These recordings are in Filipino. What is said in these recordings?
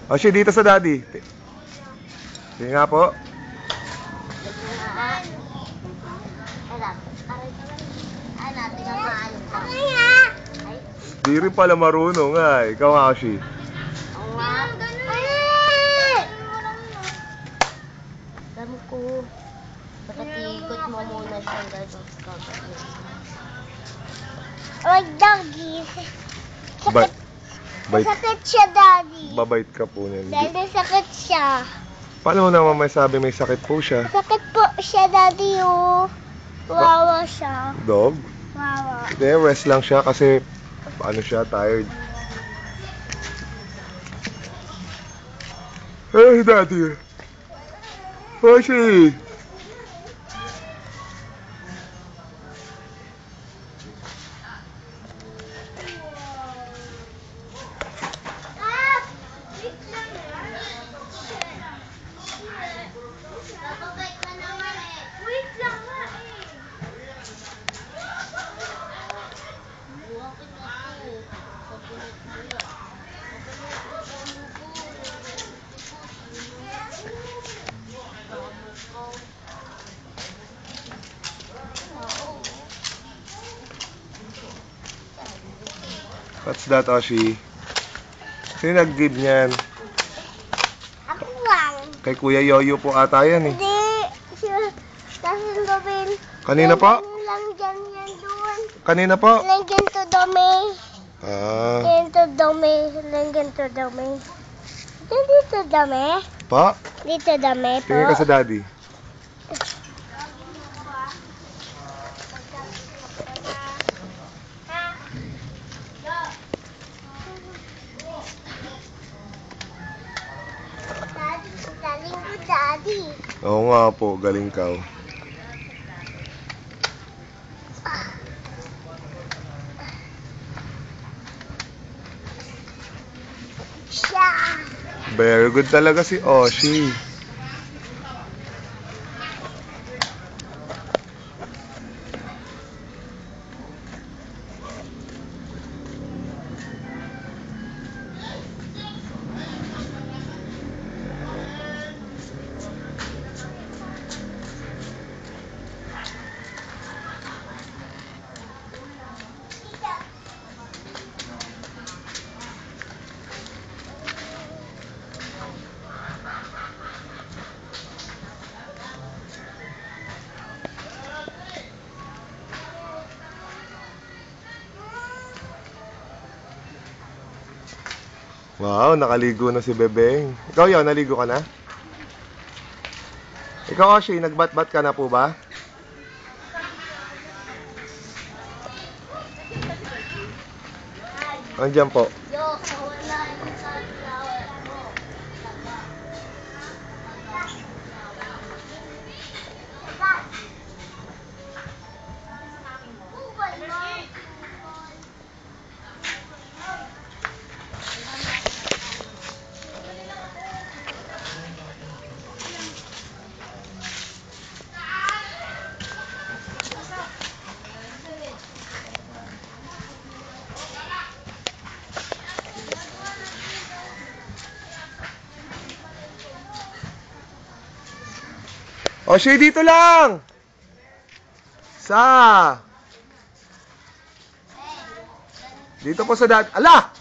Oshi, dito sa daddy. Sige nga po. Di rin pala marunong nga. Ikaw nga, Oshi. Alam ko. Pagkatikot mo muna siya gano'n. Oy, doggy. Sakit siya, daddy. Babait ka po niyan. Daddy, sakit siya. Paano mo naman may sabi may sakit po siya? Sakit po siya, daddy, oh. Wawa siya. Dog? Wawa. Hindi, rest lang siya kasi ano siya, tired. Hey, daddy. Oshi. What's that, Oshi? Sino nag-give niyan? Ako lang. Kay Kuya Yoyo po ata yan eh. Hindi. Kasi gawin. Kanina po? Lang dyan yan doon. Kanina po? Lang dyan to dami. Ah. Dito dami. Lang dyan to dami. Dito dami. Pa? Dito dami po. Tingin ka sa daddy. Galing ko, daddy. Oo nga po, galing ka. Siya. Very good talaga si Oshi. Wow, nakaligo na si Bebeng. Ikaw yun, naligo ka na? Ikaw, Oshi, nagbat-bat ka na po ba? Andiyan po. Oshi, dito lang! Dito po sa dad. Ala!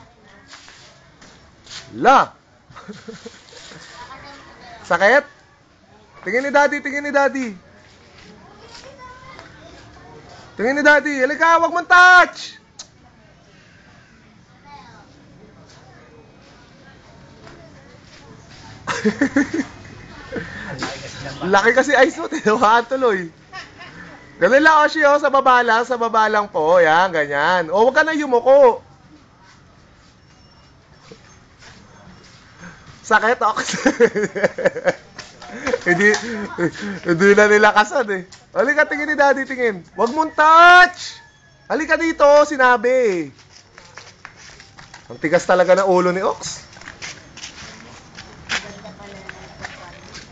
La! Sakit? Tingin ni daddy, tingin ni daddy. Tingin ni daddy. Halika, wag mong touch! Laki kasi ice mo, tinawahan tuloy. Ganun lang, Oshi, oh, sa baba lang po. Yan, ganyan. O, wag ka na yumuko. Sakit ako. Hindi na nilakasan eh. Halika, tingin ni daddy, tingin. Wag mong touch! Halika dito, sinabi. Ang tigas talaga ng ulo ni Ox.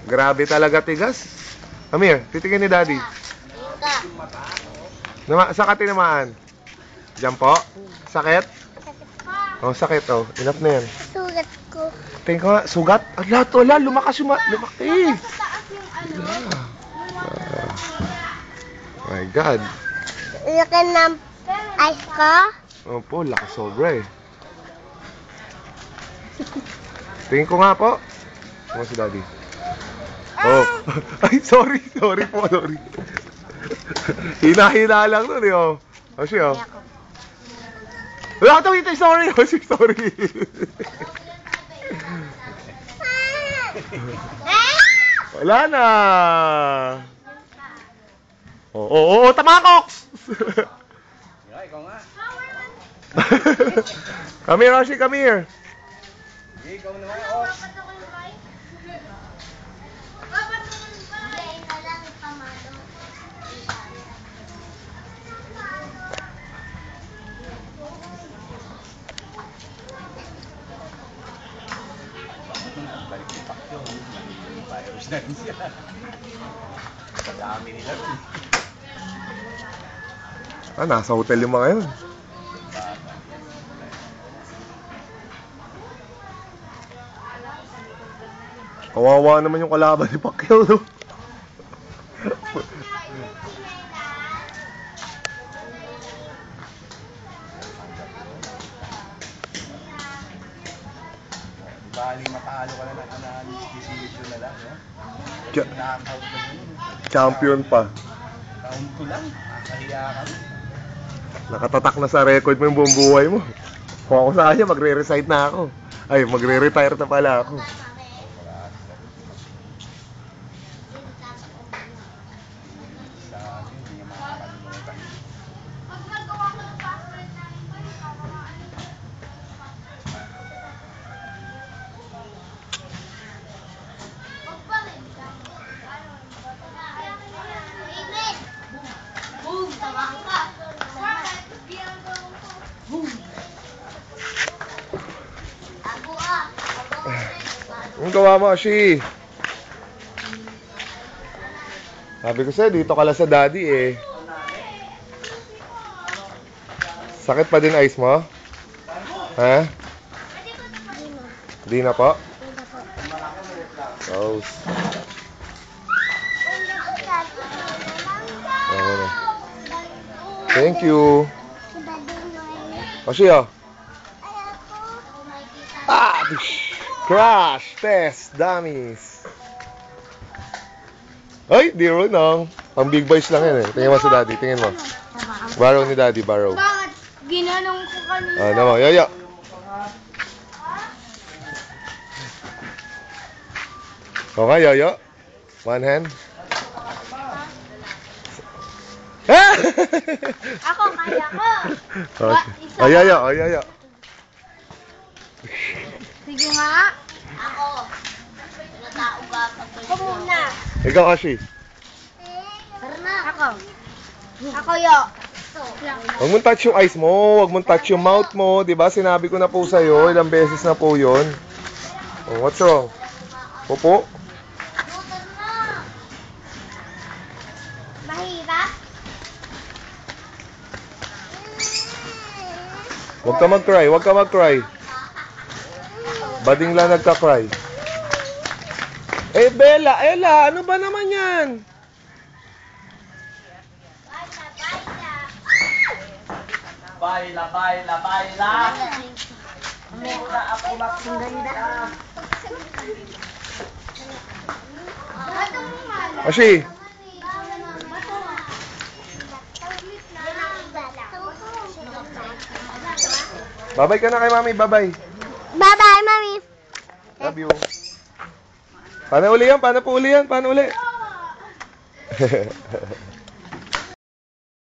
Grabe talaga tigas. Come here, titingin ni daddy. Saan ka tinamaan? Diyan po? Sakit? Oh, sakit oh. Enough na yan. Sugat ko. Tingin ko nga, sugat. Ala, wala, lumakas yung lumaki. My God. Laki ng ice ko. Opo, lakas sobra eh. Tingin ko nga po. Ano si Daddy? Oh. Ay, sorry po, sorry. Hina-hina lang nun eh, oh. Oh, siya, oh. Wala ka tawid, sorry, oh, sorry. Wala na. Oo, tamakoks! Ikaw nga. Come here, Roshi, come here. Ikaw naman, oh. Balik ni Pacquiao. Virus na rin siya. Dami nila rin. Nasa hotel yung mga yun. Kawawa naman yung kalaban ni Pacquiao, no? Bali, matalo ka na ng decision na lang, no? Knockout na yun. Champion pa. Taon ko lang, nakahiya ka. Nakatatak na sa record mo yung buong buhay mo. Kung ako sa kanya, magre-recite na ako. Ay, magre-retire na pala ako. Sa akin, hindi niya makakalimutan. Ang gawa mo, Ashi. Sabi ko sa'yo, dito ka lang sa Daddy eh. Sakit pa din eyes mo? Ha? Di na po? Rose. Thank you. Ashi ah. Crash test dummies. Ay, di rin lang. Pang big boys lang yan eh. Tingin mo si Daddy, tingin mo. Barrow ni Daddy, barrow. Bakit ginanong ko kanina? Ano mo, yoyo. Okay, yoyo. One hand. Ako, kaya ko. Oh, yoyo, oh, yoyo. Sige nga. Ako. Natao ka. Ako muna. Ikaw, Ashi. Tara na. Ako. Ako, yo. Huwag mong touch yung eyes mo, huwag mong touch yung mouth mo, di ba? Sinabi ko na po sa'yo, ilang beses na po yun. Oh, what's wrong? Popo? Mahirap? Huwag ka mag-cry, huwag ka mag-cry. Bading lang nagka-cry. Eh, Bella, Ella, ano ba naman yan? Baila, baila, baila. Mura ako magsingganda. Ashi, babay ka na kay Mami, babay. Bye-bye, Mami. Love you. Paano uli yan? Paano po uli yan? Paano uli?